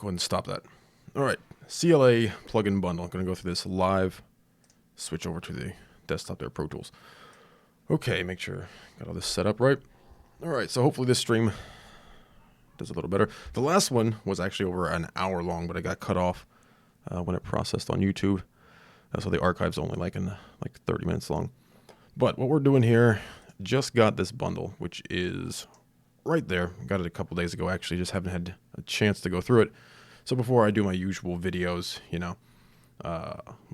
ahead and stop that. All right, CLA plugin bundle. I'm going to go through this live. Switch over to the desktop there, Pro Tools. Okay, make sure got all this set up right. All right, so hopefully this stream does a little better. The last one was actually over an hour long, but it got cut off when it processed on YouTube. So the archive's only like 30 minutes long. But what we're doing here, just got this bundle, which is right there. Got it a couple days ago, actually. Just haven't had a chance to go through it. So before I do my usual videos, you know,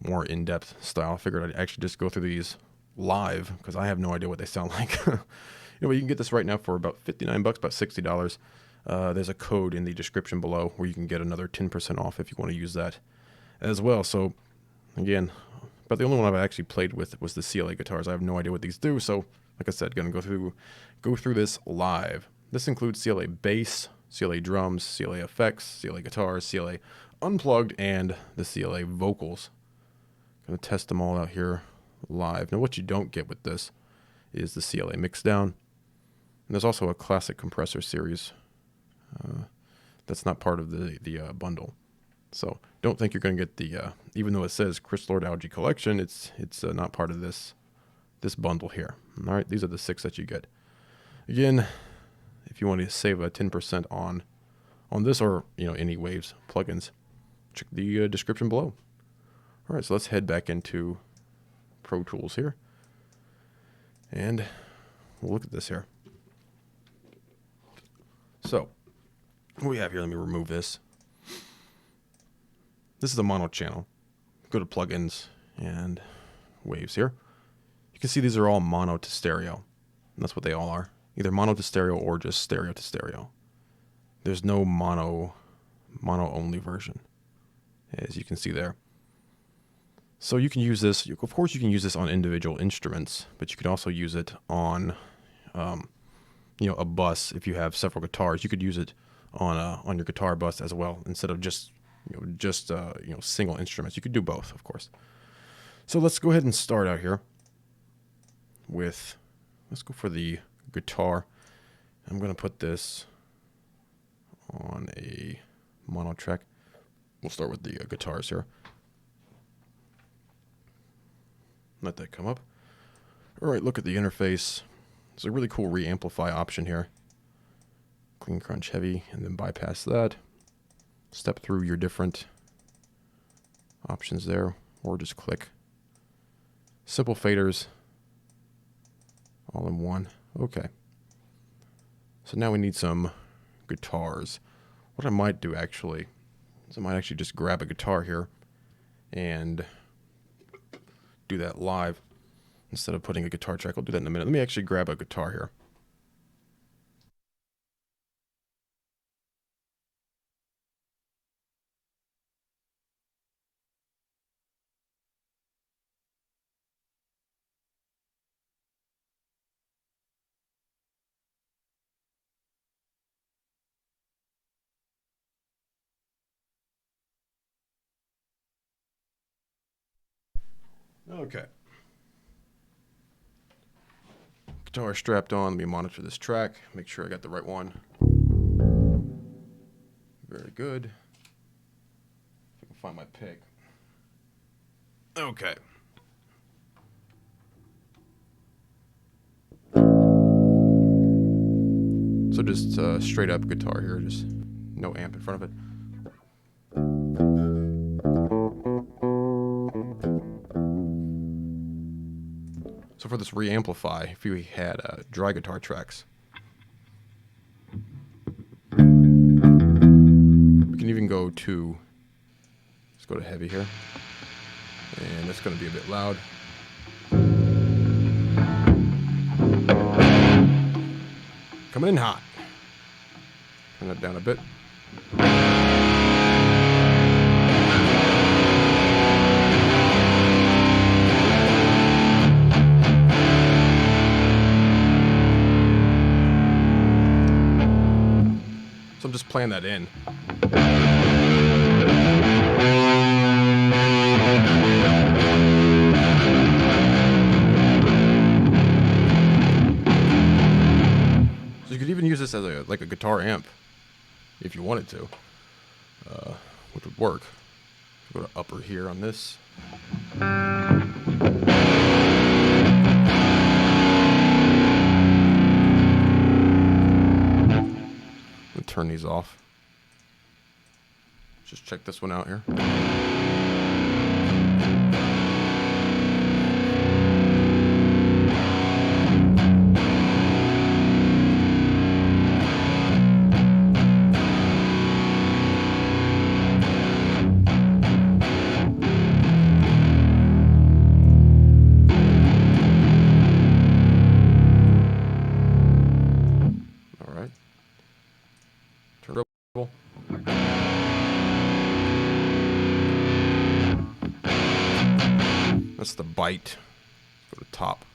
more in-depth style, I figured I'd actually just go through these live because I have no idea what they sound like. You know, you can get this right now for about $59, about $60. There's a code in the description below where you can get another 10% off if you want to use that as well. So again, but the only one I've actually played with was the CLA Guitars. I have no idea what these do, so like I said, gonna go through this live. This includes CLA Bass, CLA Drums, CLA Effects, CLA Guitars, CLA Unplugged, and the CLA Vocals. Gonna test them all out here live. Now, what you don't get with this is the CLA Mixdown. And there's also a classic compressor series that's not part of the bundle. So don't think you're going to get the, even though it says Chris Lord Algae Collection, it's not part of this bundle here. All right, these are the 6 that you get. Again, if you want to save a 10% on this or any Waves plugins, check the description below. All right, so let's head back into Pro Tools here, and we'll look at this here. So what we have here, let me remove this. This is a mono channel. Go to plugins and Waves here. You can see these are all mono to stereo. And that's what they all are. Either mono to stereo or just stereo to stereo. There's no mono only version, as you can see there. So you can use this, of course you can use this on individual instruments, but you could also use it on a bus. If you have several guitars, you could use it on your guitar bus as well, instead of just single instruments. You could do both, of course. So let's go ahead and start out here with, let's go for the guitar. I'm going to put this on a mono track. We'll start with the guitars here. Let that come up. All right, look at the interface. There's a really cool reamplify option here. Clean, crunch, heavy, and then bypass that. Step through your different options there, or just click. Simple faders, all in one. Okay. So now we need some guitars. What I might do actually is I might actually just grab a guitar here and do that live instead of putting a guitar track. I'll do that in a minute. Let me actually grab a guitar here. Okay. Guitar strapped on. Let me monitor this track. Make sure I got the right one. Very good. If I can find my pick. Okay. So just straight up guitar here, just no amp in front of it. So for this reamplify, if we had dry guitar tracks, we can even go to, let's go to heavy here, and it's going to be a bit loud. Coming in hot. Turn that down a bit. So I'm just playing that in. So you could even use this as like a guitar amp if you wanted to. which would work. Go to upper here on this. And turn these off. Just check this one out here. Turntable. That's the bite. Let's go to top.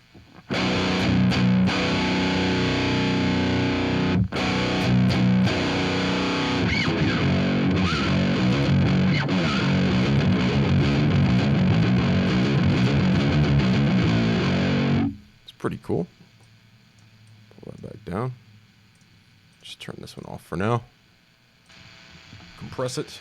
It's pretty cool. Pull that back down. Just turn this one off for now. Compress it.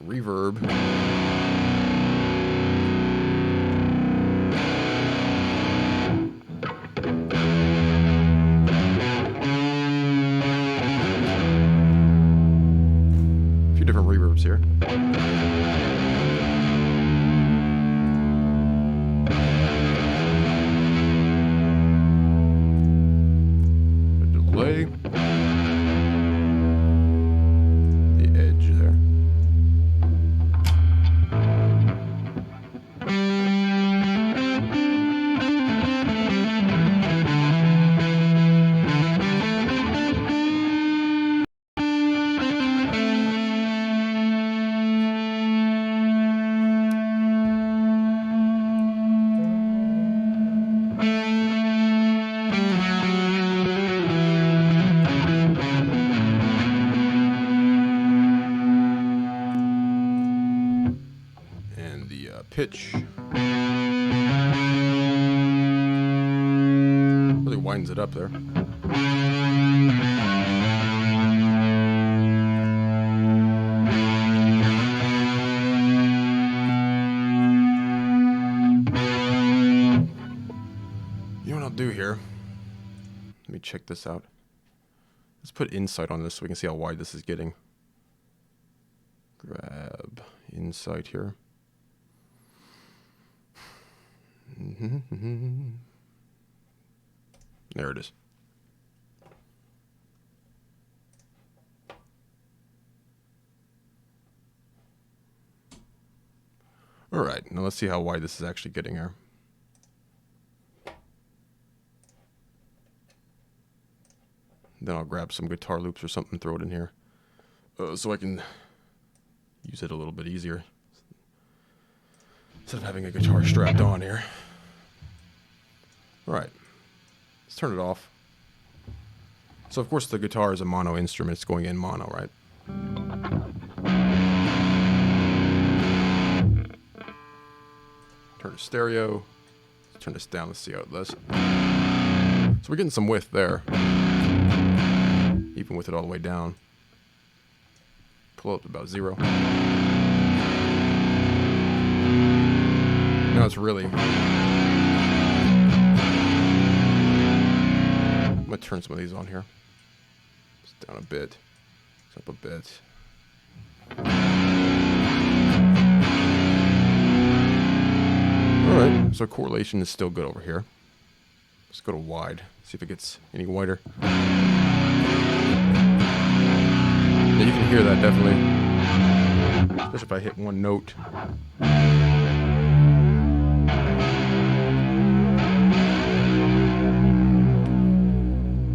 Reverb. Different reverbs here. A delay. The edge there. Pitch really winds it up there. You know what I'll do here? Let me check this out. Let's put insight on this so we can see how wide this is getting. Grab insight here. There it is. All right, now let's see how wide this is actually getting here. Then I'll grab some guitar loops or something, throw it in here, so I can use it a little bit easier instead of having a guitar strapped on here. All right, let's turn it off. So of course the guitar is a mono instrument, it's going in mono, right? Turn to stereo, let's turn this down, let's see how it does. So we're getting some width there, even with it all the way down. Pull up to about 0. Now it's really... I'm going to turn some of these on here. It's down a bit. It's up a bit. Alright, so correlation is still good over here. Let's go to wide. See if it gets any wider. Yeah, you can hear that definitely. Especially if I hit one note.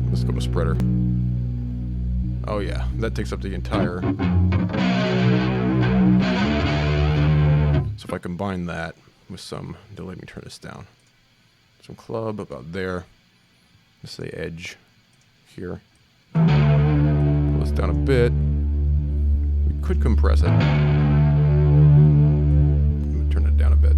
Let's go to spreader. Oh yeah, that takes up the entire. So if I combine that with some delay, let me turn this down. Some club about there. Let's say edge here. Pull this down a bit. We could compress it. Turn it down a bit.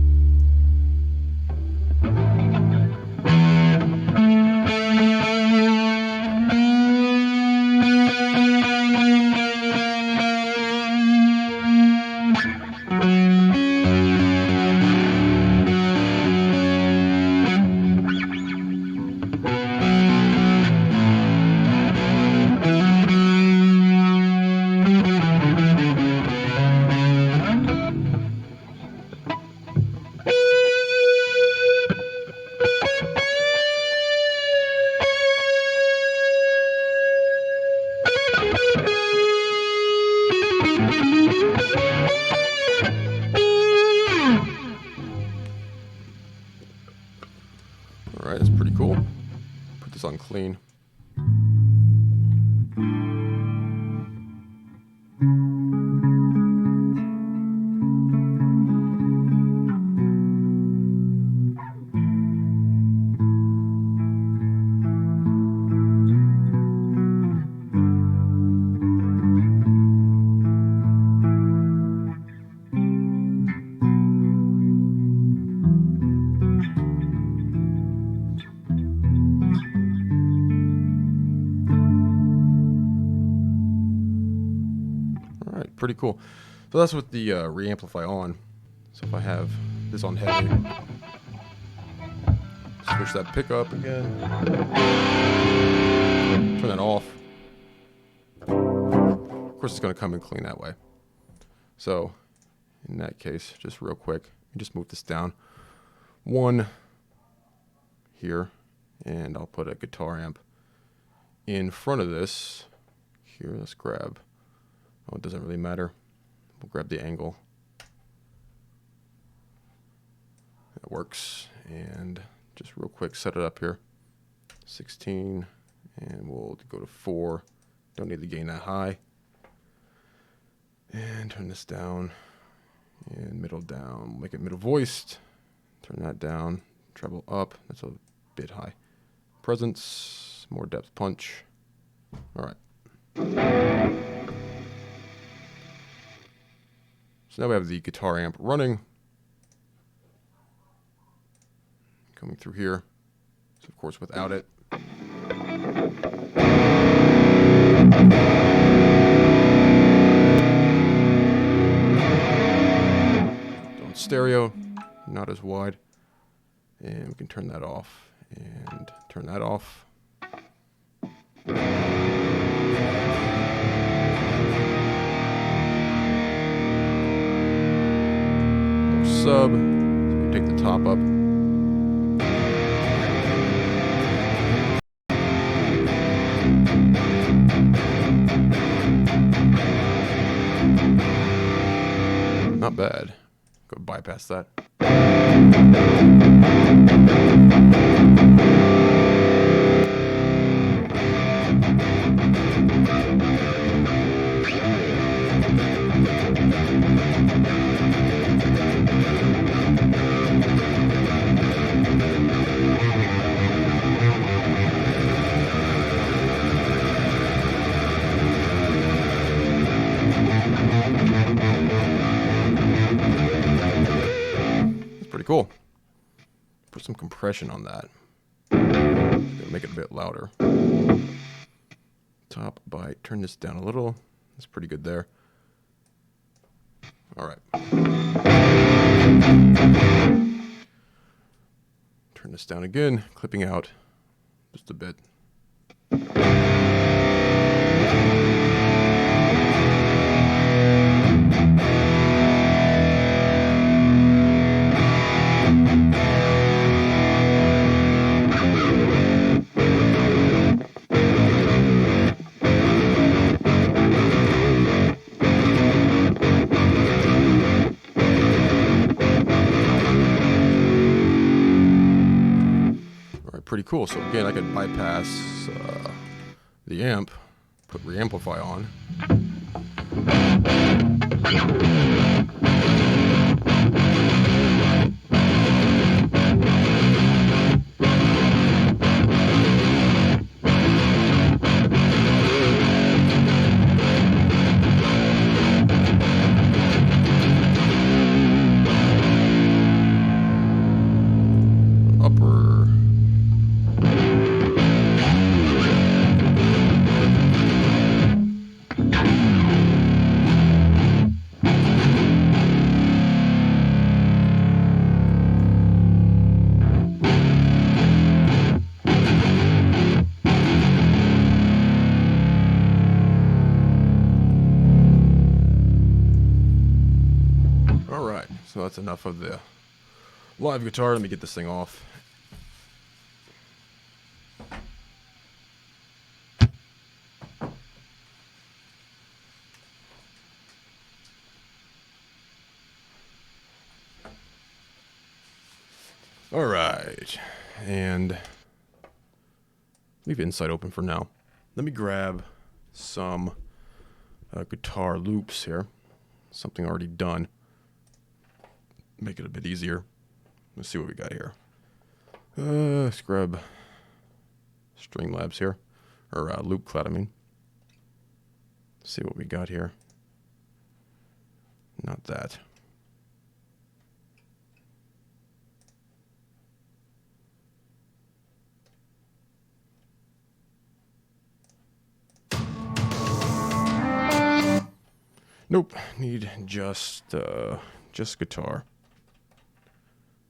Alright, that's pretty cool. Put this on clean. Pretty cool. So that's with the reamplify on. So if I have this on heavy, switch that pickup again, turn that off. Of course, it's going to come in clean that way. So in that case, just real quick, just move this down one here, and I'll put a guitar amp in front of this here. Let's grab. Oh, it doesn't really matter. We'll grab the angle. That works. And just real quick, set it up here. 16, and we'll go to 4. Don't need the gain that high. And turn this down. And middle down. We'll make it middle voiced. Turn that down. Treble up. That's a bit high. Presence. More depth punch. All right. So now we have the guitar amp running. Coming through here. So of course without it. On stereo, not as wide. And we can turn that off and turn that off. Sub, so we take the top up. Not bad. Go bypass that. Pretty cool. Put some compression on that. Gonna make it a bit louder. Top bite. Turn this down a little. That's pretty good there. All right. Turn this down again. Clipping out just a bit. Pretty cool. So again, I could bypass the amp, put reamplify on. So that's enough of the live guitar. Let me get this thing off. All right, and leave Insight open for now. Let me grab some guitar loops here, something already done. Make it a bit easier. Let's see what we got here. Let's grab Streamlabs here, or Loop Cloud, I mean. See what we got here. Not that. Nope, need just guitar.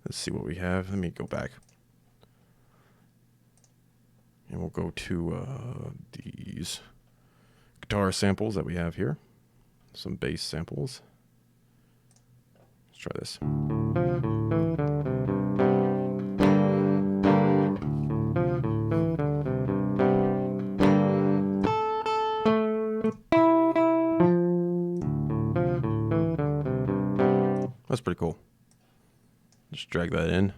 Let's see what we have. Let me go back. And we'll go to these guitar samples that we have here. Some bass samples. Let's try this. That's pretty cool. Just drag that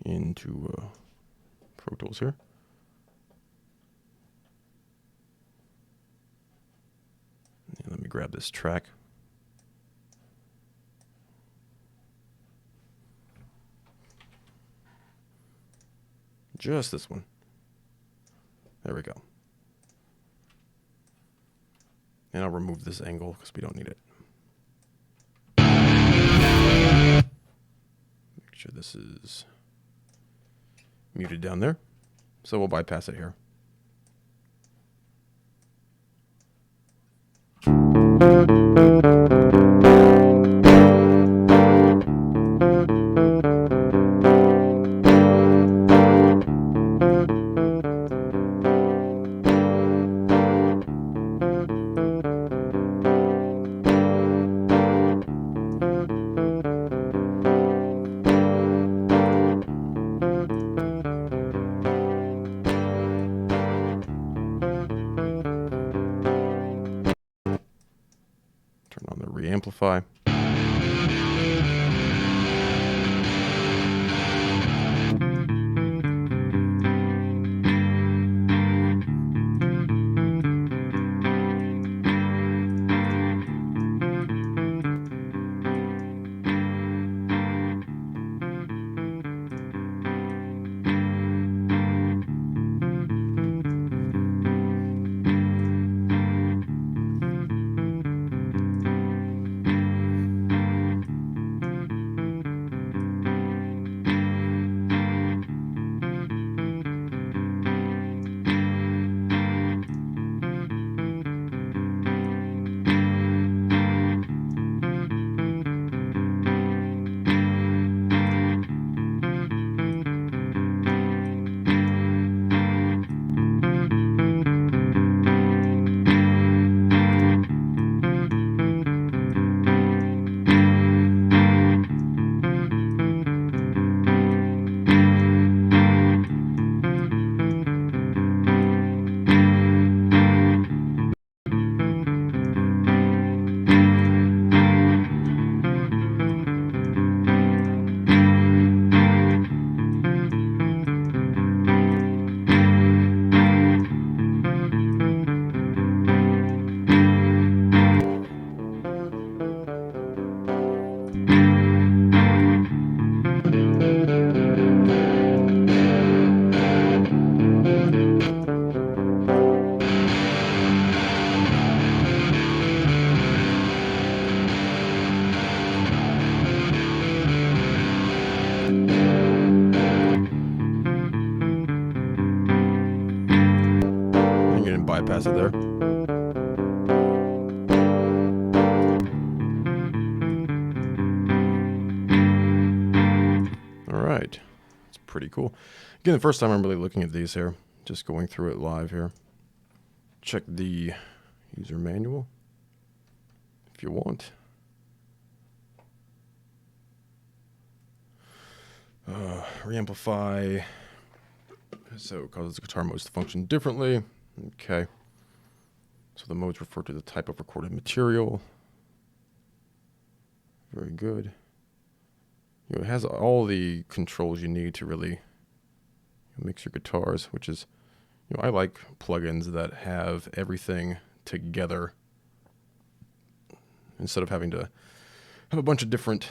into Pro Tools here. And let me grab this track. Just this one. There we go. And I'll remove this angle because we don't need it. Make sure this is muted down there. So we'll bypass it here. Turn on the reamplify. Bypass it there. All right, it's pretty cool. Again, the first time I'm really looking at these here, just going through it live here. Check the user manual if you want. Reamplify. So it causes the guitar modes to function differently. Okay. So the modes refer to the type of recorded material. Very good. You know, it has all the controls you need to really mix your guitars, which is, you know, I like plugins that have everything together instead of having to have a bunch of different,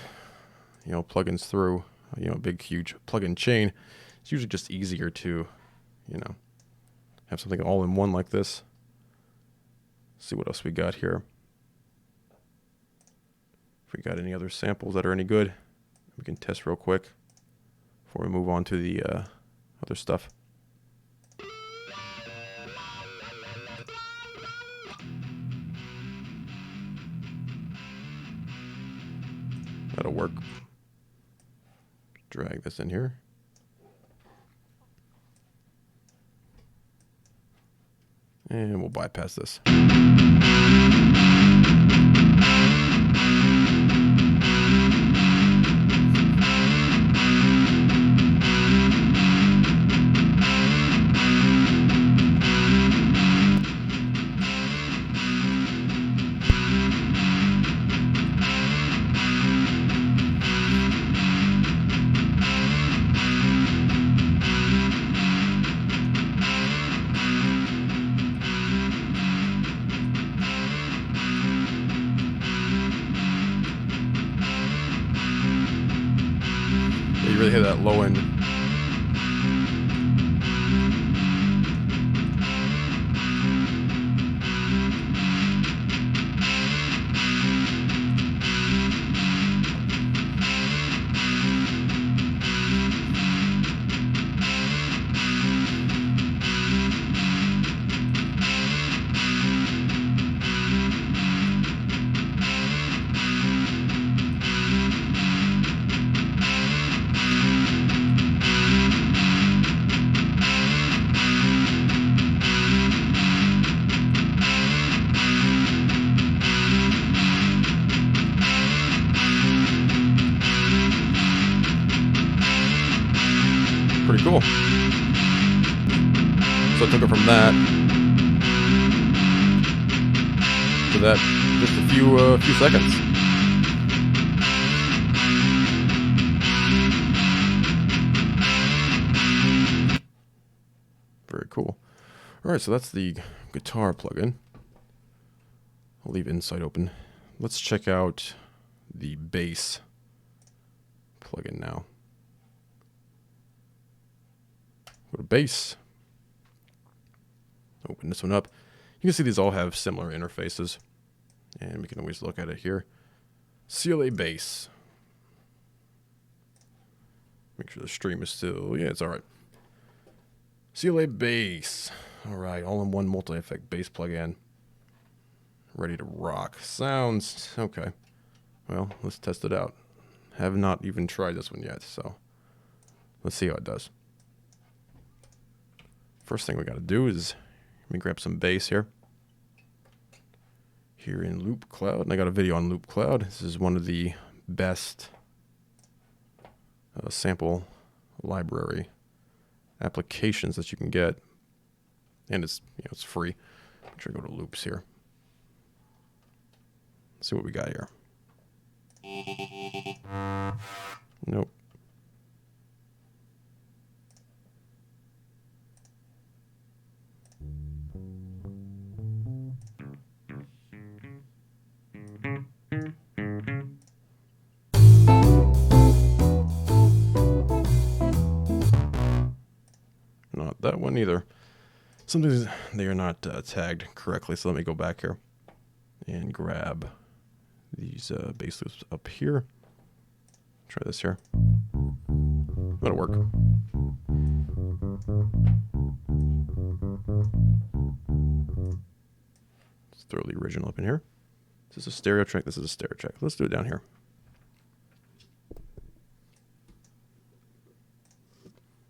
you know, plugins through, you know, a big, huge plugin chain. It's usually just easier to, you know, have something all in one like this. Let's see what else we got here. If we got any other samples that are any good, we can test real quick before we move on to the other stuff. That'll work. Drag this in here. And we'll bypass this. You really hit that low end. Pretty cool. So I took it from that to that, just a few seconds. Very cool. All right, so that's the guitar plugin. I'll leave Insight open. Let's check out the bass plugin now. Go to bass. Open this one up. You can see these all have similar interfaces, and we can always look at it here. CLA Bass. Make sure the stream is still, yeah, it's all right. CLA Bass. All right, all-in-one multi-effect bass plugin. Ready to rock. Sounds okay. Well, let's test it out. Have not even tried this one yet, so let's see how it does. First thing we got to do is, let me grab some bass here. Here in Loop Cloud, and I got a video on Loop Cloud. This is one of the best sample library applications that you can get, and it's, you know, it's free. Make sure I go to loops here. Let's see what we got here. Nope. Not that one either. Sometimes they are not tagged correctly, so let me go back here and grab these bass loops up here. Try this here. That'll work. Let's throw the original up in here. This is a stereo track. This is a stereo track. Let's do it down here.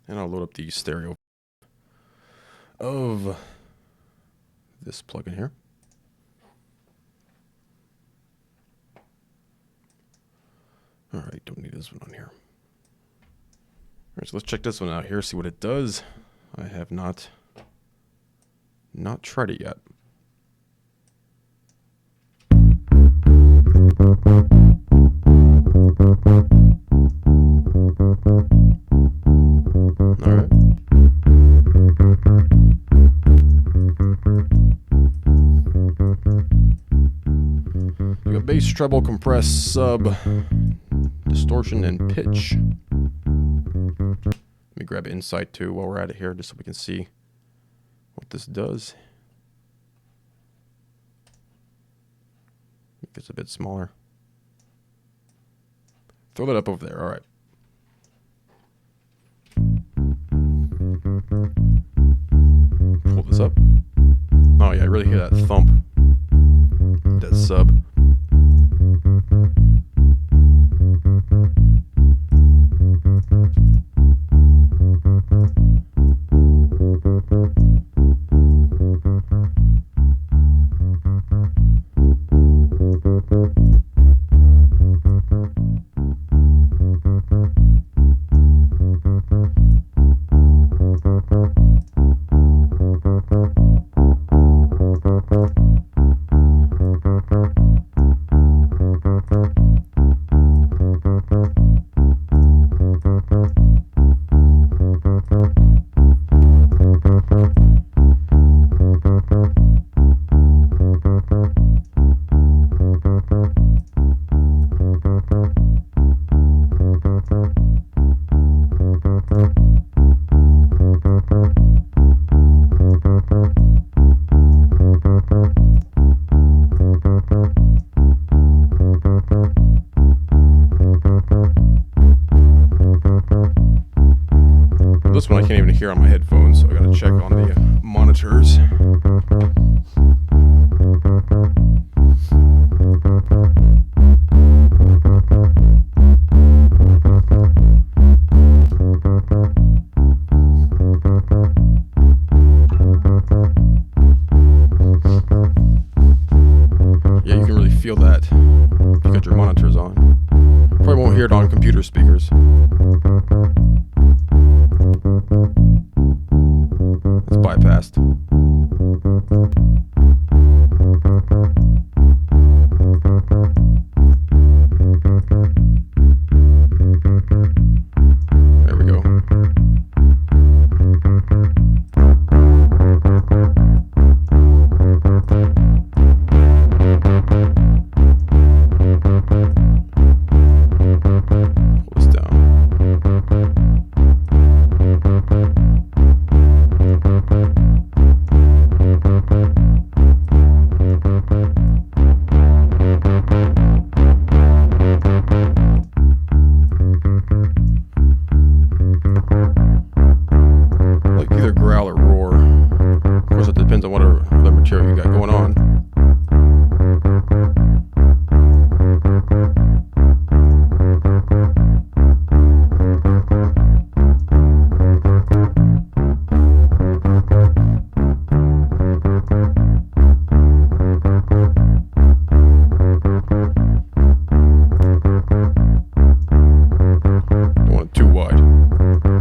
And I'll load up the stereo of this plugin here. All right, don't need this one on here. Alright, so let's check this one out here, see what it does. I have not tried it yet. Alright. We got bass, treble, compress, sub, distortion, and pitch. Let me grab Insight too while we're at it here, just so we can see what this does. Make this a bit smaller. Throw that up over there. All right. Pull this up. Oh yeah, I really hear that thump. That sub. This one I can't even hear on my headphones, so I gotta check on the monitors. Yeah, you can really feel that if you got your monitors on. Probably won't hear it on computer speakers. It's bypassed. There we go. Pull this down. Like either growl or roar. Of course, it depends on what other material you got going on. Don't want it too wide.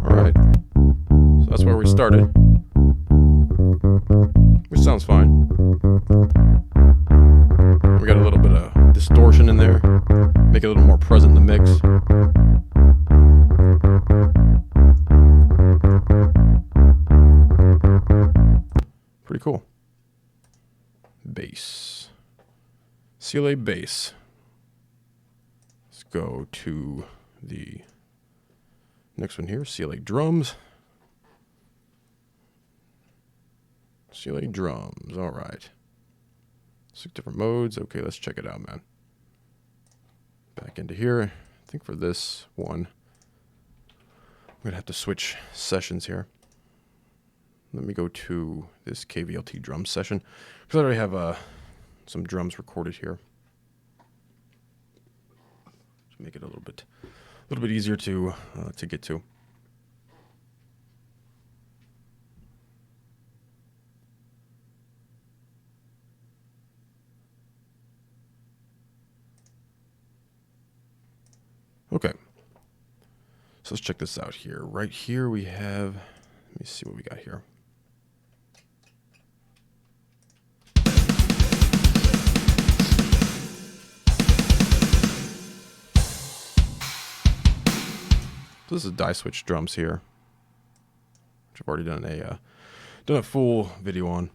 Alright. So that's where we started. Which sounds fine. We got a little bit of distortion in there. Make it a little more present in the mix. Pretty cool. Bass. CLA Bass. Let's go to the next one here, CLA Drums. CLA Drums, all right. 6 different modes. Okay, let's check it out, man. Back into here. I think for this one, I'm gonna have to switch sessions here. Let me go to this KVLT drum session because I already have some drums recorded here. Just make it a little bit easier to get to. Okay. So So let's check this out here. Right here we have, let me see what we got here. So this is die switch drums here, which I've already done a full video on.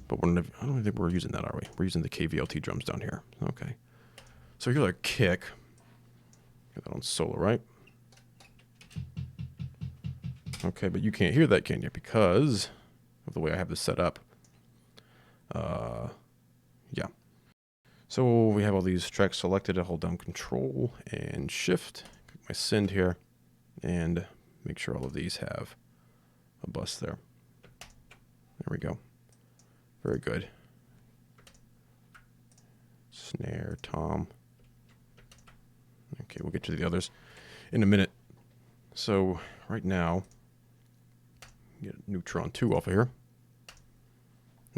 But I don't think we're using that, are we? We're using the KVLT drums down here. Okay. So here's our kick. Get that on solo, right? Okay, but you can't hear that, can you? Because of the way I have this set up. Yeah. So we have all these tracks selected. I hold down Control and Shift. Click my send here. And make sure all of these have a bus there. There we go. Very good. Snare, tom. Okay, we'll get to the others in a minute. So right now, get Neutron 2 off of here.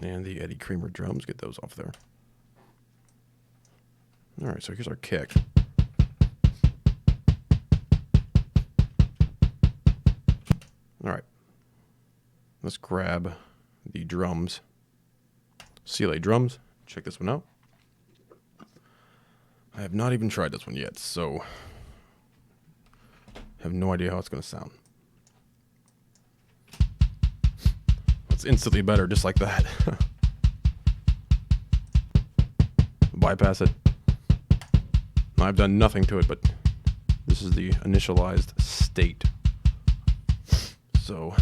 And the Eddie Kramer drums, get those off there. All right, so here's our kick. All right, let's grab the drums. CLA Drums, check this one out. I have not even tried this one yet, so I have no idea how it's going to sound. It's instantly better, just like that. Bypass it. I've done nothing to it, but this is the initialized state. So,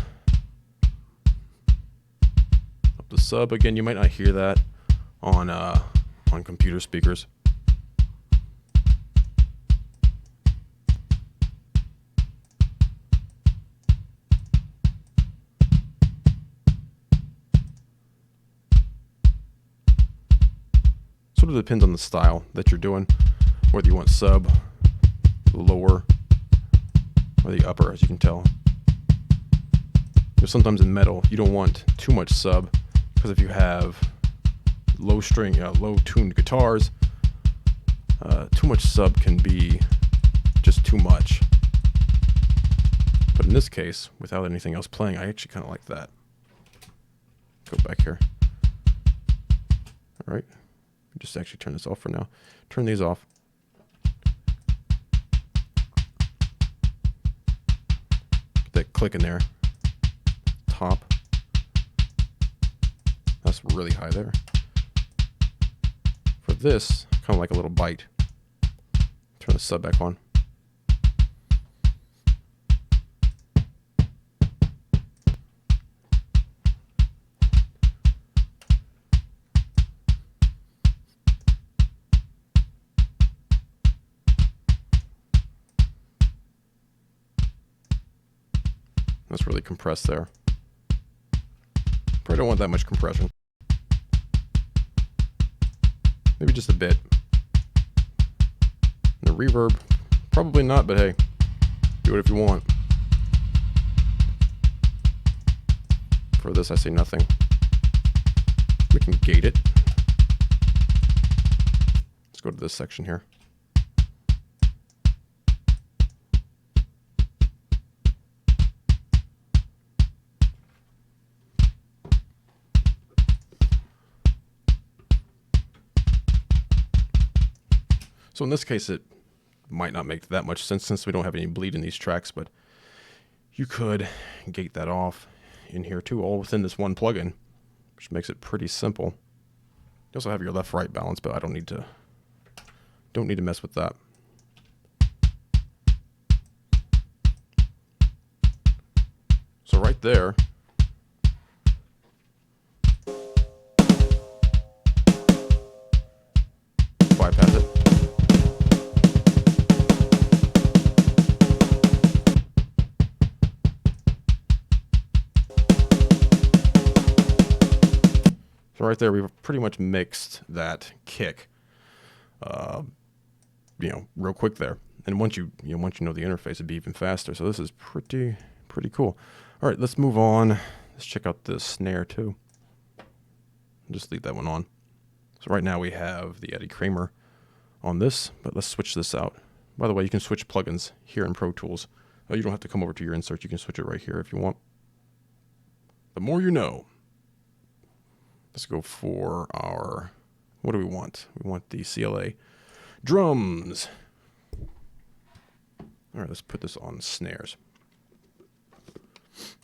up the sub again. You might not hear that on computer speakers. Sort of depends on the style that you're doing, whether you want sub, lower, or the upper, as you can tell. Because sometimes in metal, you don't want too much sub, because if you have low tuned guitars, too much sub can be just too much. But in this case, without anything else playing, I actually kind of like that. Go back here. All right. Just actually turn this off for now. Turn these off. Get that click in there. Top. That's really high there. For this, kind of like a little bite. Turn the sub back on. That's really compressed there. Probably don't want that much compression. Maybe just a bit. And the reverb, probably not, but hey, do it if you want. For this, I say nothing. We can gate it. Let's go to this section here. So in this case, it might not make that much sense since we don't have any bleed in these tracks, but you could gate that off in here too, all within this one plugin, which makes it pretty simple. You also have your left-right balance, but I don't need to mess with that. So right there, bypass it. So right there, we've pretty much mixed that kick, real quick there. And once you know the interface, it'd be even faster. So this is pretty cool. All right, let's move on. Let's check out this snare too. Just leave that one on. So right now we have the Eddie Kramer on this, but let's switch this out. By the way, you can switch plugins here in Pro Tools. You don't have to come over to your insert. You can switch it right here if you want. The more you know. Let's go for our, what do we want? We want the CLA Drums. All right, let's put this on snares.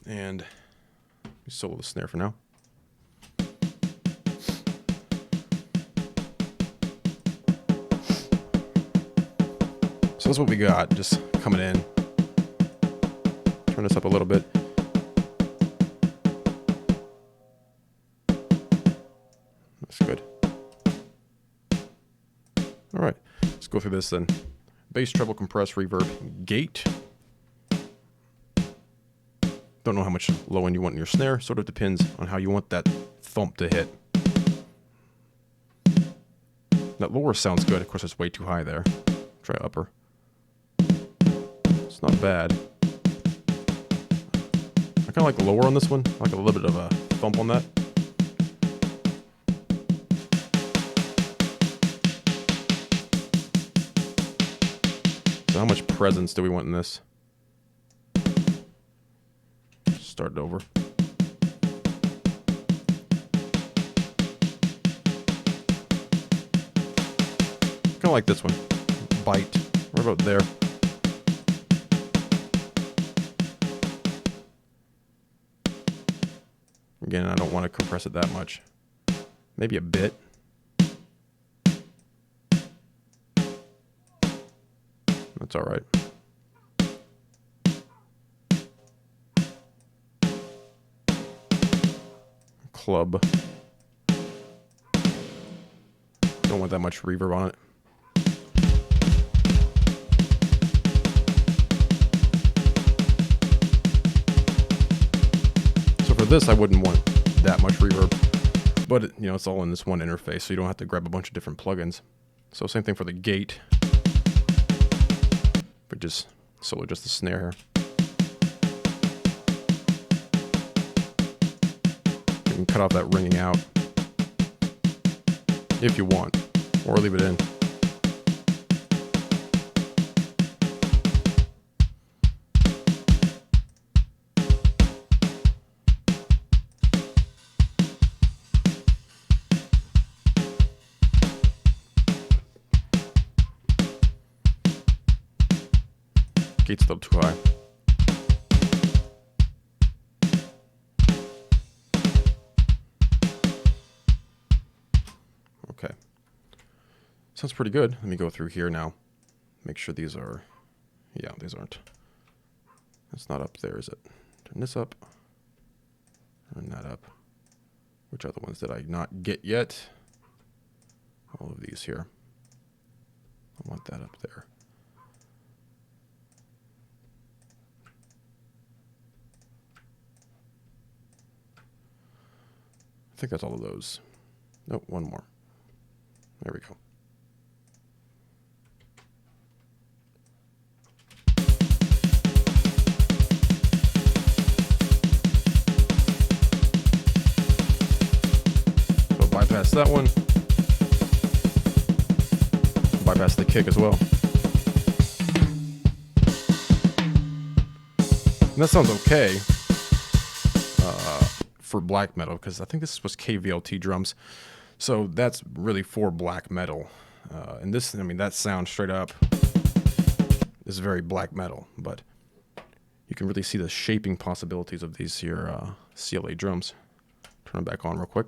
And we solo the snare for now. So that's what we got, just coming in. Turn this up a little bit. That's good. All right, let's go through this then. Bass, treble, compress, reverb, gate. Don't know how much low end you want in your snare. Sort of depends on how you want that thump to hit. That lower sounds good. Of course, it's way too high there. Try upper. It's not bad. I kind of like the lower on this one. I like a little bit of a thump on that. So how much presence do we want in this? Start it over. Kind of like this one. Bite. Right about there. Again, I don't want to compress it that much. Maybe a bit. That's all right. Club. Don't want that much reverb on it. So for this, I wouldn't want that much reverb, but you know, it's all in this one interface, so you don't have to grab a bunch of different plugins. So same thing for the gate, but just solo just the snare here. You can cut off that ringing out if you want, or leave it in. Gate's still too high. Okay. Sounds pretty good. Let me go through here now. Make sure these are, yeah, these aren't. It's not up there, is it? Turn this up. Turn that up. Which other ones did I not get yet? All of these here. I want that up there. I think that's all of those. Nope, one more. There we go. So bypass that one. Bypass the kick as well. And that sounds okay. For black metal, because I think this was KVLT drums, so that's really for black metal. And this, I mean, that sound straight up is very black metal, but you can really see the shaping possibilities of these here CLA drums. Turn them back on real quick.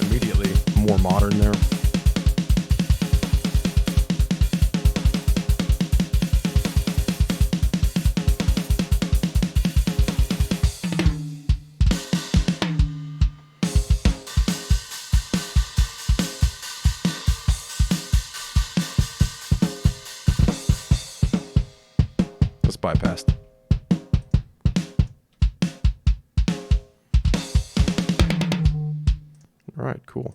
Immediately more modern there. Bypassed. All right, cool.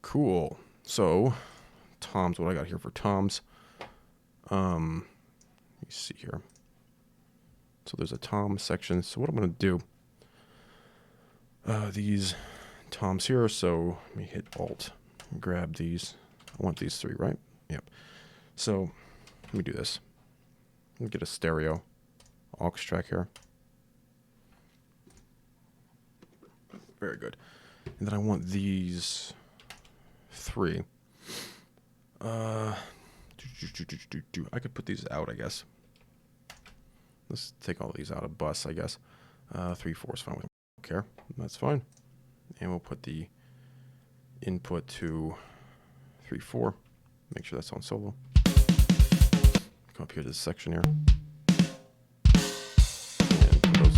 Cool. So, toms, what I got here for toms. Let me see here. So there's a tom section. So what I'm going to do, these toms here. So let me hit Alt, grab these I want these 3, right? Yep. So let me do this. Let me get a stereo aux track here. Very good. And then I want these 3. I could put these out, I guess. Let's take all these out of bus, I guess. 3/4 is fine with me. I don't care. That's fine. And we'll put the input to 3/4. Make sure that's on solo. Come up here to this section here. And put those.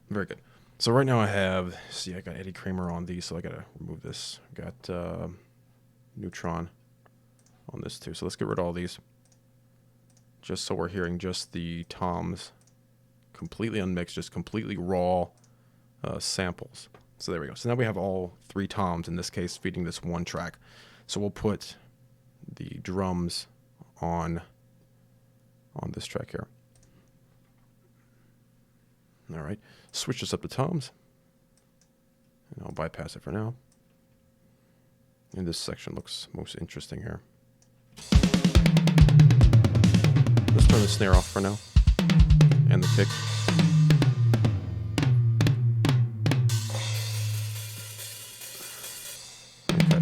Very good. So right now I have, see, I got Eddie Kramer on these, so I got to remove this. Got Neutron on this too. So let's get rid of all these. Just so we're hearing just the toms, completely unmixed, just completely raw samples. So there we go. So now we have all 3 toms, in this case, feeding this one track. So we'll put the drums on this track here. All right, switch this up to toms, and I'll bypass it for now. And this section looks most interesting here. Let's turn the snare off for now, and the kick. Okay.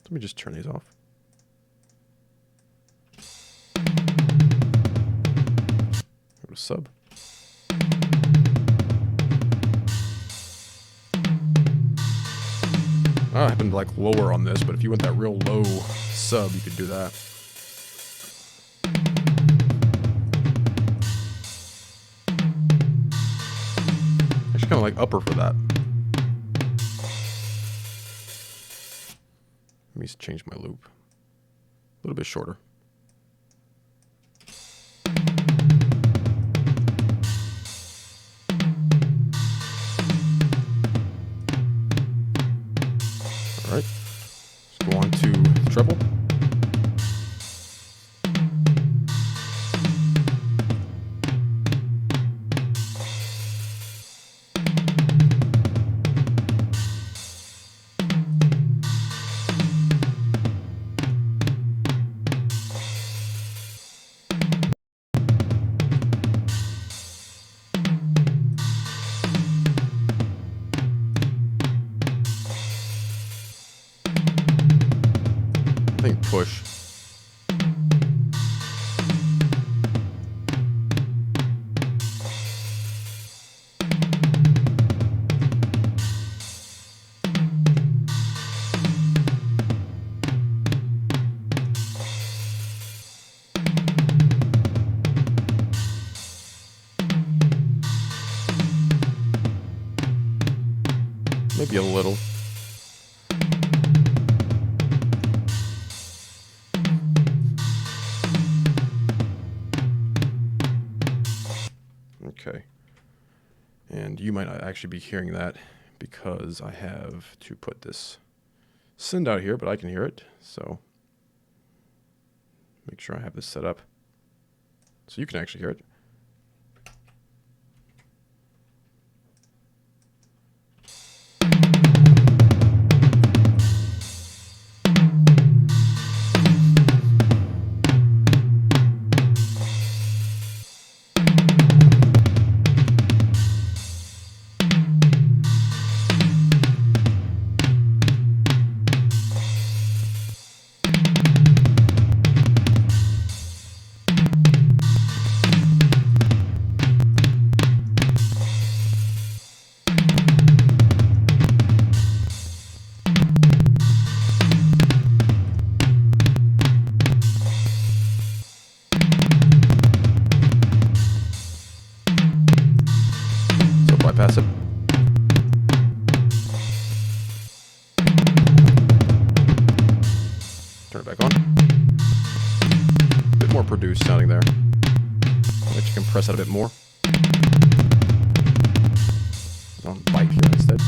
Let me just turn these off. Go to sub. I happened to like lower on this, but if you want that real low sub, you could do that. Actually, kind of like upper for that. Let me just change my loop. A little bit shorter. All right, let's go on to the treble. I think push. Maybe a little. Okay. And you might not actually be hearing that because I have to put this send out here, but I can hear it. So make sure I have this set up so you can actually hear it. Bypass it. Turn it back on. A bit more produced sounding there. I'll let you compress it a bit more. On bite here instead.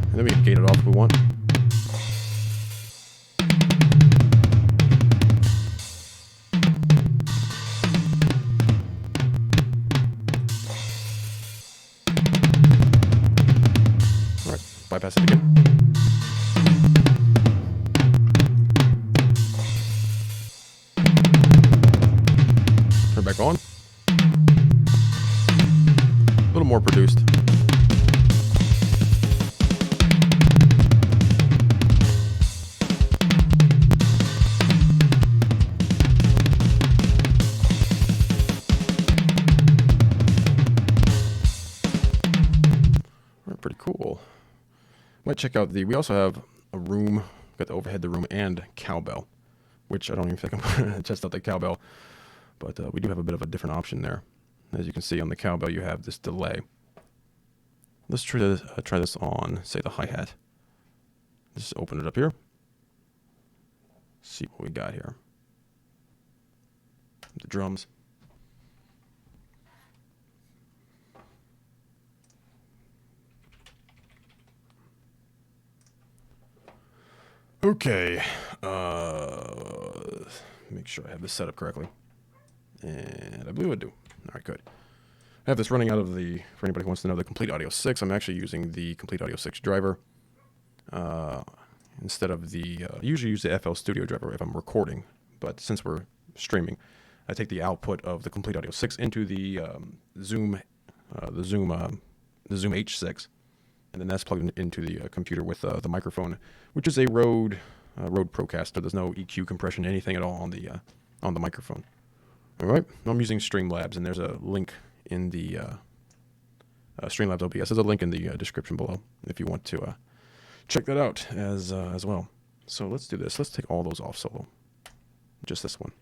And then we can gate it off if we want. bypass it again. Turn back on. A little more produced. Pretty cool. Might check out we also have a room, got the overhead, the room, and cowbell, which I don't even think I'm going to test out the cowbell, but we do have a bit of a different option there. As you can see on the cowbell, you have this delay. Let's try this on, say, the hi-hat. Just open it up here. See what we got here. The drums. Okay, make sure I have this set up correctly, and I believe I do. All right, good. I have this running out of for anybody who wants to know, the Complete Audio 6. I'm actually using the Complete Audio 6 driver instead of I usually use the FL Studio driver if I'm recording, but since we're streaming, I take the output of the Complete Audio 6 into the Zoom H6. And then that's plugged into the computer with the microphone, which is a Rode Procaster. There's no EQ compression, anything at all on the microphone. All right, I'm using Streamlabs, and there's a link in the Streamlabs OBS. There's a link in the description below if you want to check that out as well. So let's do this. Let's take all those off solo, just this one.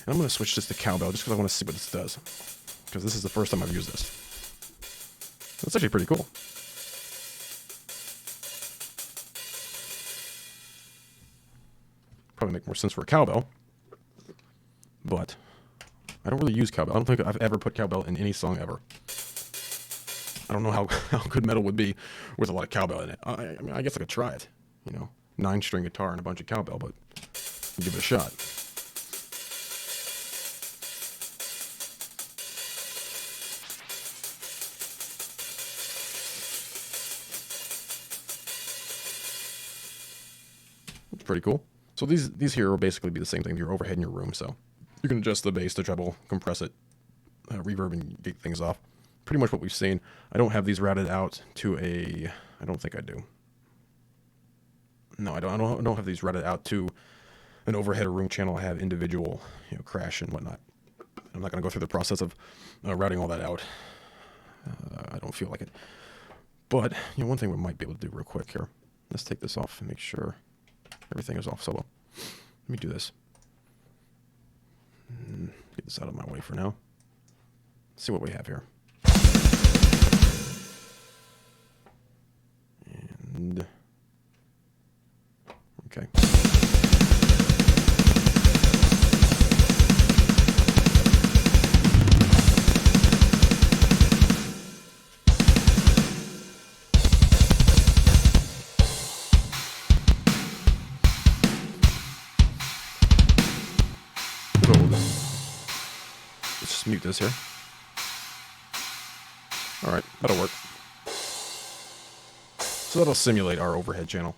And I'm going to switch this to cowbell just because I want to see what this does, because this is the first time I've used this. That's actually pretty cool. Probably make more sense for a cowbell, but I don't really use cowbell. I don't think I've ever put cowbell in any song ever. I don't know how good metal would be with a lot of cowbell in it. I mean, I guess I could try it. 9-string guitar and a bunch of cowbell, but give it a shot. Pretty cool. So these here will basically be the same thing, your overhead in your room. So you can adjust the bass, the treble, compress it, reverb, and get things off. Pretty much what we've seen. I don't have these routed out to I don't think I do. No, I don't have these routed out to an overhead or room channel. I have individual, crash and whatnot. I'm not going to go through the process of routing all that out. I don't feel like it. But one thing we might be able to do real quick here. Let's take this off and make sure everything is off solo. Let me do this. Get this out of my way for now. Let's see what we have here. And okay. Let's just mute this here. All right, that'll work. So that'll simulate our overhead channel.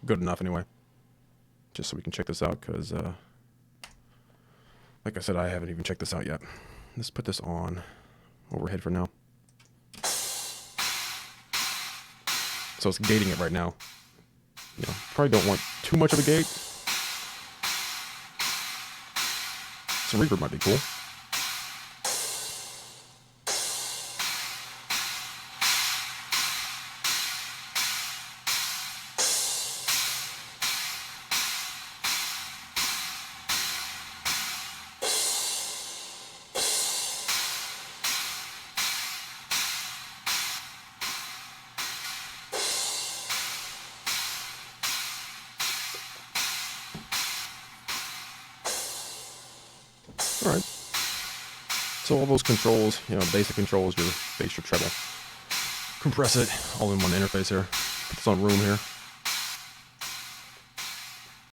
Good enough anyway. Just so we can check this out, because like I said, I haven't even checked this out yet. Let's put this on overhead for now. So it's gating it right now. Probably don't want too much of a gate. Some reverb might be cool. All right. So all those controls, basic controls, your bass, your treble. Compress it all in one interface here. Put this on room here.